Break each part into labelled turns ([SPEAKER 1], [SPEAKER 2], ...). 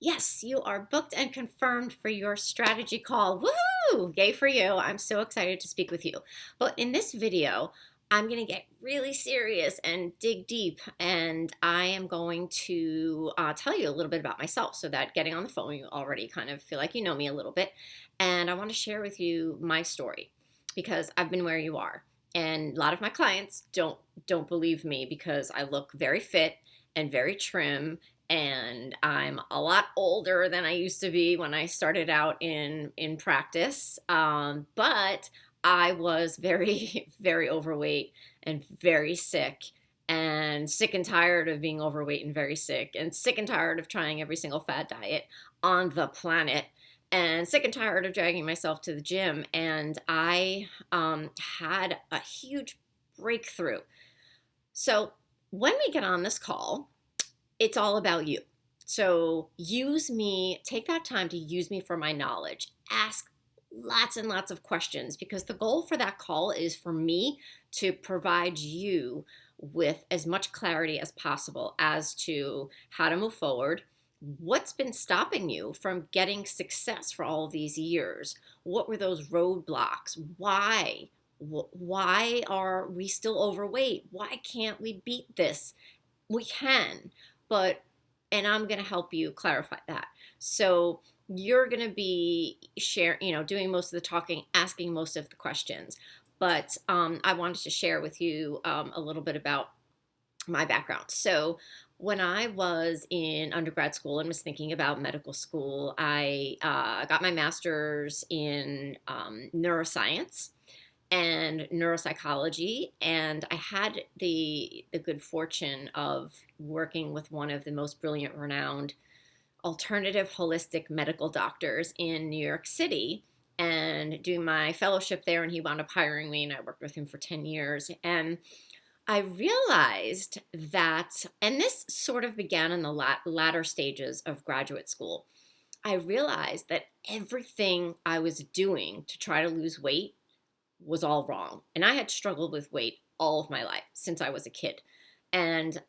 [SPEAKER 1] Yes, you are booked and confirmed for your strategy call. Woohoo! Yay for you. I'm so excited to speak with you. But in this video, I'm going to get really serious and dig deep, and I am going to tell you a little bit about myself so that getting on the phone, you already kind of feel like you know me a little bit. And I want to share with you my story because I've been where you are. And a lot of my clients don't believe me because I look very fit and very trim, and I'm a lot older than I used to be when I started out in practice. But I was very very overweight and very sick, and sick and tired of being overweight and very sick, and sick and tired of trying every single fad diet on the planet, and sick and tired of dragging myself to the gym. And I had a huge breakthrough. So when we get on this call, it's all about you. So use me, take that time to use me for my knowledge. Ask lots and lots of questions because the goal for that call is for me to provide you with as much clarity as possible as to how to move forward. What's been stopping you from getting success for all these years? What were those roadblocks? Why? Why are we still overweight? Why can't we beat this? We can, but and I'm going to help you clarify that. So you're going to be doing most of the talking, asking most of the questions. But I wanted to share with you a little bit about my background. So when I was in undergrad school and was thinking about medical school, I got my master's in neuroscience and neuropsychology, and I had the good fortune of working with one of the most brilliant, renowned alternative holistic medical doctors in New York City, and doing my fellowship there. And he wound up hiring me, and I worked with him for 10 years. And I realized that, and this sort of began in the latter stages of graduate school. I realized that everything I was doing to try to lose weight was all wrong. And I had struggled with weight all of my life since I was a kid. And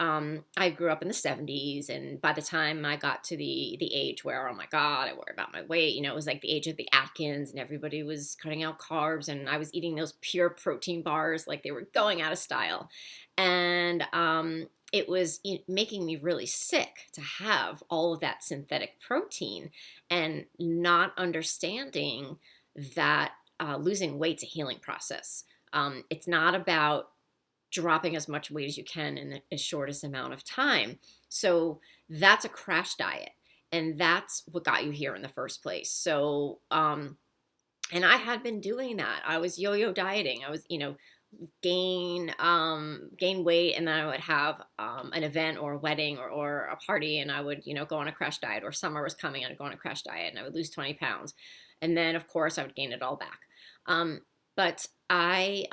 [SPEAKER 1] I grew up in the 70s. And by the time I got to the age where, oh my God, I worry about my weight, it was like the age of the Atkins, and everybody was cutting out carbs. And I was eating those pure protein bars like they were going out of style. And it was making me really sick to have all of that synthetic protein and not understanding that losing weight's a healing process. It's not about dropping as much weight as you can in the shortest amount of time. So that's a crash diet. And that's what got you here in the first place. So, and I had been doing that. I was yo-yo dieting. I was, gain weight, and then I would have an event or a wedding or a party, and I would go on a crash diet. Or summer was coming, I'd go on a crash diet and I would lose 20 pounds, and then of course I would gain it all back. But I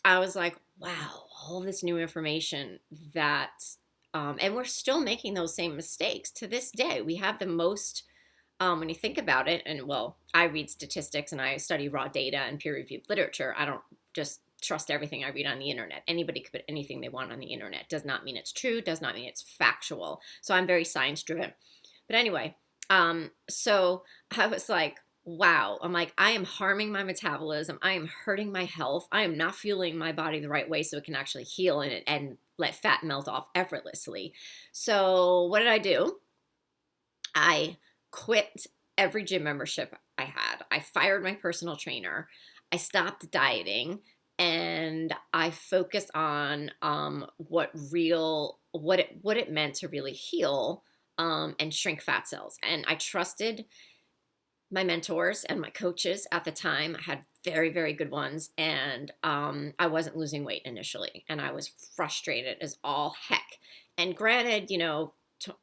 [SPEAKER 1] was like, wow, all this new information that and we're still making those same mistakes to this day. We have the most, when you think about it, and well, I read statistics and I study raw data and peer-reviewed literature. I don't just trust everything I read on the internet. Anybody could put anything they want on the internet. Does not mean it's true, does not mean it's factual. So I'm very science driven. But anyway, so I was like, wow, I'm like, I am harming my metabolism. I am hurting my health. I am not fueling my body the right way so it can actually heal and let fat melt off effortlessly. So what did I do? I quit every gym membership I had. I fired my personal trainer. I stopped dieting, and I focused on what it meant to really heal and shrink fat cells. And I trusted my mentors and my coaches at the time. I had very, very good ones, and I wasn't losing weight initially, and I was frustrated as all heck. And granted,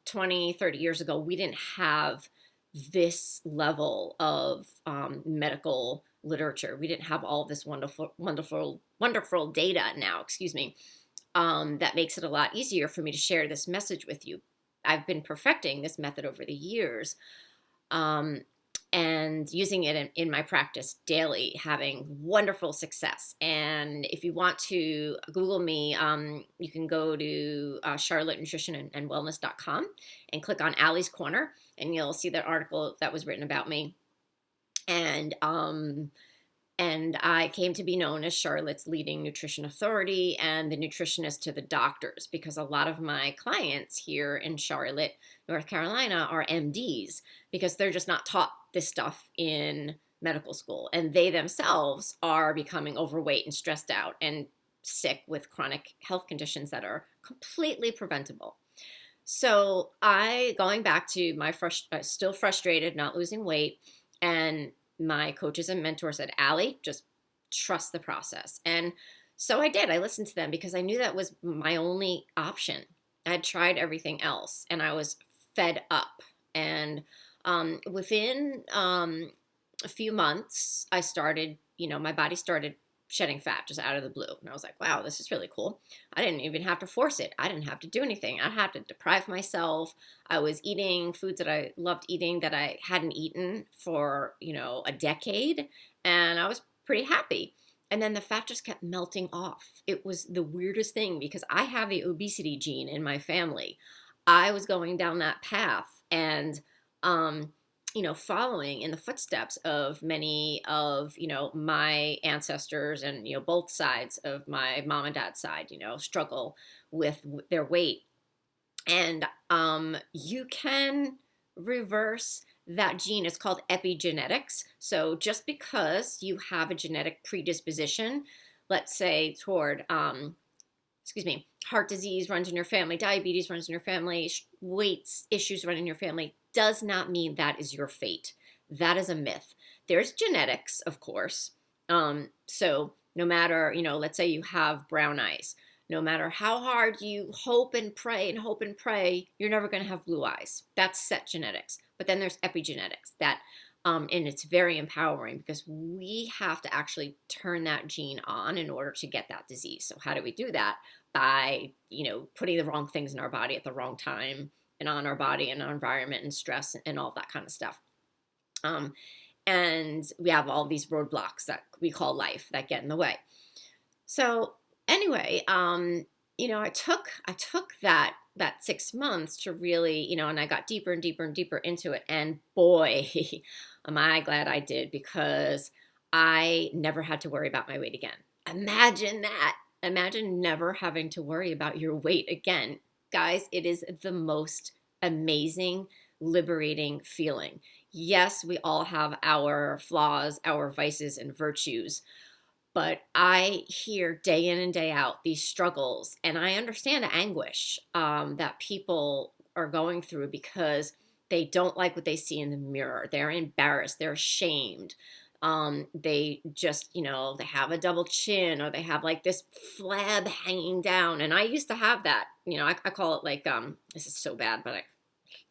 [SPEAKER 1] 20, 30 years ago, we didn't have this level of medical literature. We didn't have all this wonderful, wonderful, wonderful data now, excuse me, that makes it a lot easier for me to share this message with you. I've been perfecting this method over the years. Um, and using it in my practice daily, having wonderful success. And if you want to Google me, you can go to charlottenutrition and wellness.com and click on Allie's Corner, and you'll see that article that was written about me. And I came to be known as Charlotte's leading nutrition authority and the nutritionist to the doctors, because a lot of my clients here in Charlotte, North Carolina, are MDs, because they're just not taught this stuff in medical school. And they themselves are becoming overweight and stressed out and sick with chronic health conditions that are completely preventable. So going back to my still frustrated, not losing weight, and my coaches and mentors said, Allie, just trust the process. And so I did. I listened to them because I knew that was my only option. I had tried everything else and I was fed up. And within a few months, I started, my body started shedding fat just out of the blue. And I was like, wow, this is really cool. I didn't even have to force it. I didn't have to do anything. I had to deprive myself. I was eating foods that I loved eating that I hadn't eaten for, a decade. And I was pretty happy. And then the fat just kept melting off. It was the weirdest thing because I have the obesity gene in my family. I was going down that path and, following in the footsteps of many of, my ancestors and, both sides of my mom and dad's side, struggle with their weight. And you can reverse that gene. It's called epigenetics. So just because you have a genetic predisposition, let's say toward, heart disease runs in your family, diabetes runs in your family, weight issues run in your family, does not mean that is your fate. That is a myth. There's genetics, of course. So no matter, let's say you have brown eyes, no matter how hard you hope and pray, you're never going to have blue eyes. That's set genetics. But then there's epigenetics that, and it's very empowering because we have to actually turn that gene on in order to get that disease. So how do we do that? By, putting the wrong things in our body at the wrong time and on our body and our environment and stress and all that kind of stuff. And we have all these roadblocks that we call life that get in the way. So anyway, I took that 6 months to really, and I got deeper and deeper and deeper into it. And boy, am I glad I did, because I never had to worry about my weight again. Imagine that. Imagine never having to worry about your weight again. Guys, it is the most amazing, liberating feeling. Yes, we all have our flaws, our vices and virtues, but I hear day in and day out these struggles, and I understand the anguish that people are going through because they don't like what they see in the mirror. They're embarrassed. They're ashamed. They just, they have a double chin, or they have like this flab hanging down. And I used to have that, I call it like, this is so bad, but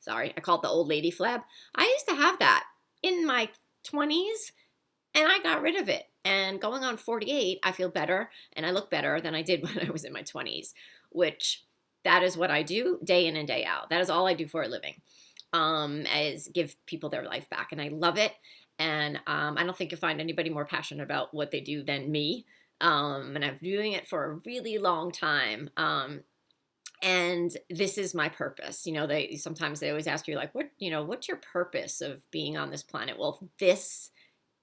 [SPEAKER 1] I call it the old lady flab. I used to have that in my 20s and I got rid of it. And going on 48, I feel better and I look better than I did when I was in my 20s, which that is what I do day in and day out. That is all I do for a living, is give people their life back. And I love it. And I don't think you'll find anybody more passionate about what they do than me. And I've been doing it for a really long time. And this is my purpose. Sometimes they always ask you, like, what's your purpose of being on this planet? Well, this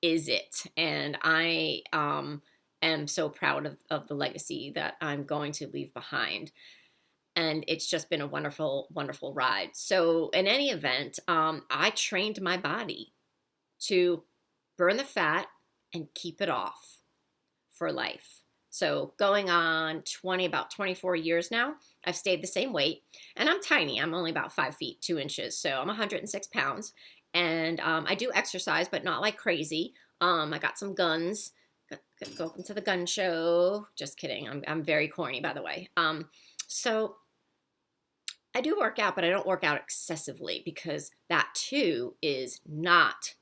[SPEAKER 1] is it. And I am so proud of the legacy that I'm going to leave behind. And it's just been a wonderful, wonderful ride. So in any event, I trained my body to burn the fat and keep it off for life. So going on about 24 years now, I've stayed the same weight, and I'm tiny. I'm only about 5 feet, 2 inches. So I'm 106 pounds, and I do exercise, but not like crazy. I got some guns. Go to the gun show. Just kidding. I'm very corny, by the way. So I do work out, but I don't work out excessively, because that too is not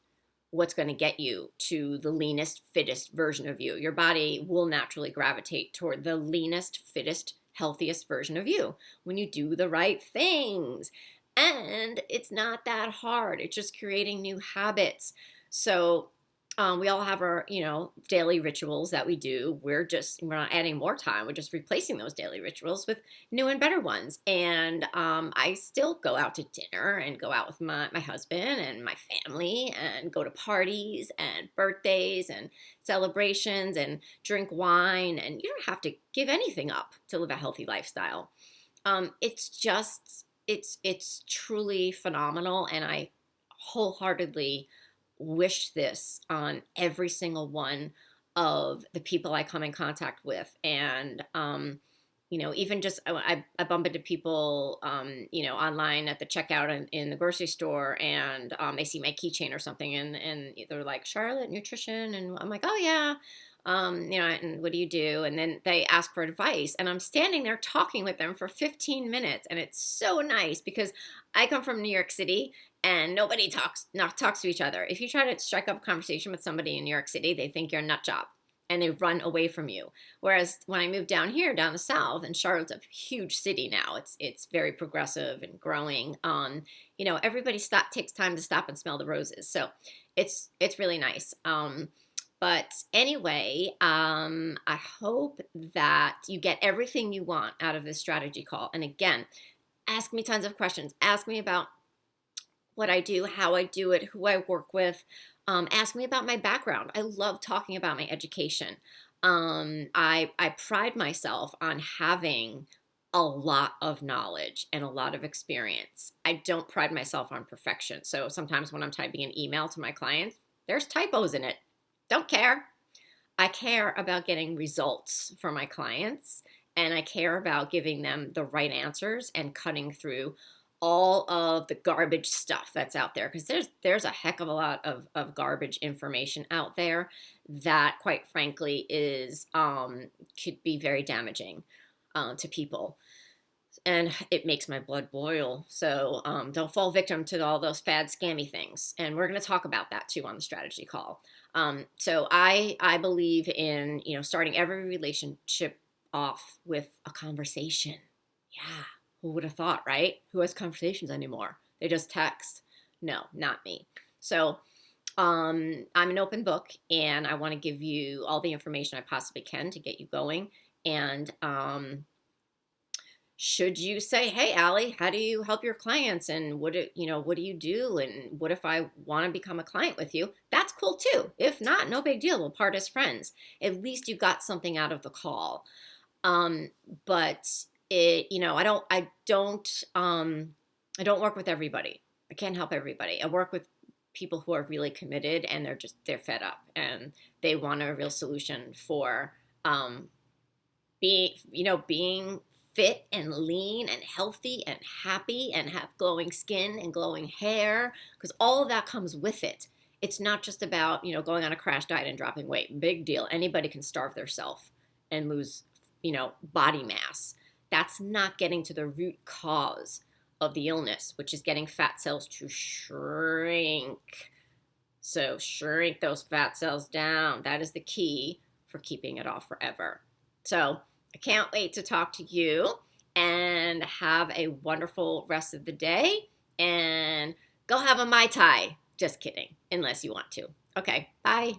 [SPEAKER 1] what's going to get you to the leanest, fittest version of you. Your body will naturally gravitate toward the leanest, fittest, healthiest version of you when you do the right things. And it's not that hard. It's just creating new habits. So we all have our, daily rituals that we do. We're not adding more time. We're just replacing those daily rituals with new and better ones. And I still go out to dinner and go out with my husband and my family and go to parties and birthdays and celebrations and drink wine. And you don't have to give anything up to live a healthy lifestyle. It's truly phenomenal. And I wholeheartedly wish this on every single one of the people I come in contact with. And, even just I bump into people, online at the checkout in the grocery store, and they see my keychain or something, and they're like, Charlotte Nutrition. And I'm like, oh, yeah. And what do you do? And then they ask for advice, and I'm standing there talking with them for 15 minutes. And it's so nice because I come from New York City, and nobody talks to each other. If you try to strike up a conversation with somebody in New York City, they think you're a nut job and they run away from you. Whereas when I moved down here, down the South, and Charlotte's a huge city now, it's very progressive and growing. Everybody takes time to stop and smell the roses. So it's really nice. But anyway, I hope that you get everything you want out of this strategy call. And again, ask me tons of questions. Ask me about what I do, how I do it, who I work with. Ask me about my background. I love talking about my education. I pride myself on having a lot of knowledge and a lot of experience. I don't pride myself on perfection. So sometimes when I'm typing an email to my clients, there's typos in it. Don't care. I care about getting results for my clients, and I care about giving them the right answers and cutting through all of the garbage stuff that's out there, because there's a heck of a lot of garbage information out there that, quite frankly, is could be very damaging to people. And it makes my blood boil. So don't fall victim to all those fad scammy things. And we're going to talk about that too on the strategy call. So I believe in, starting every relationship off with a conversation. Yeah. Who would have thought, right? Who has conversations anymore? They just text. No, not me. So I'm an open book, and I want to give you all the information I possibly can to get you going. And should you say, hey, Allie, how do you help your clients? And what do you do? And what if I want to become a client with you? That's cool too. If not, no big deal. We'll part as friends. At least you got something out of the call. But I don't work with everybody. I can't help everybody. I work with people who are really committed, and they're fed up, and they want a real solution for being fit and lean and healthy and happy and have glowing skin and glowing hair, because all of that comes with it. It's not just about, going on a crash diet and dropping weight. Big deal. Anybody can starve themselves and lose, body mass. That's not getting to the root cause of the illness, which is getting fat cells to shrink. So shrink those fat cells down. That is the key for keeping it off forever. So I can't wait to talk to you, and have a wonderful rest of the day, and go have a Mai Tai. Just kidding, unless you want to. Okay, bye.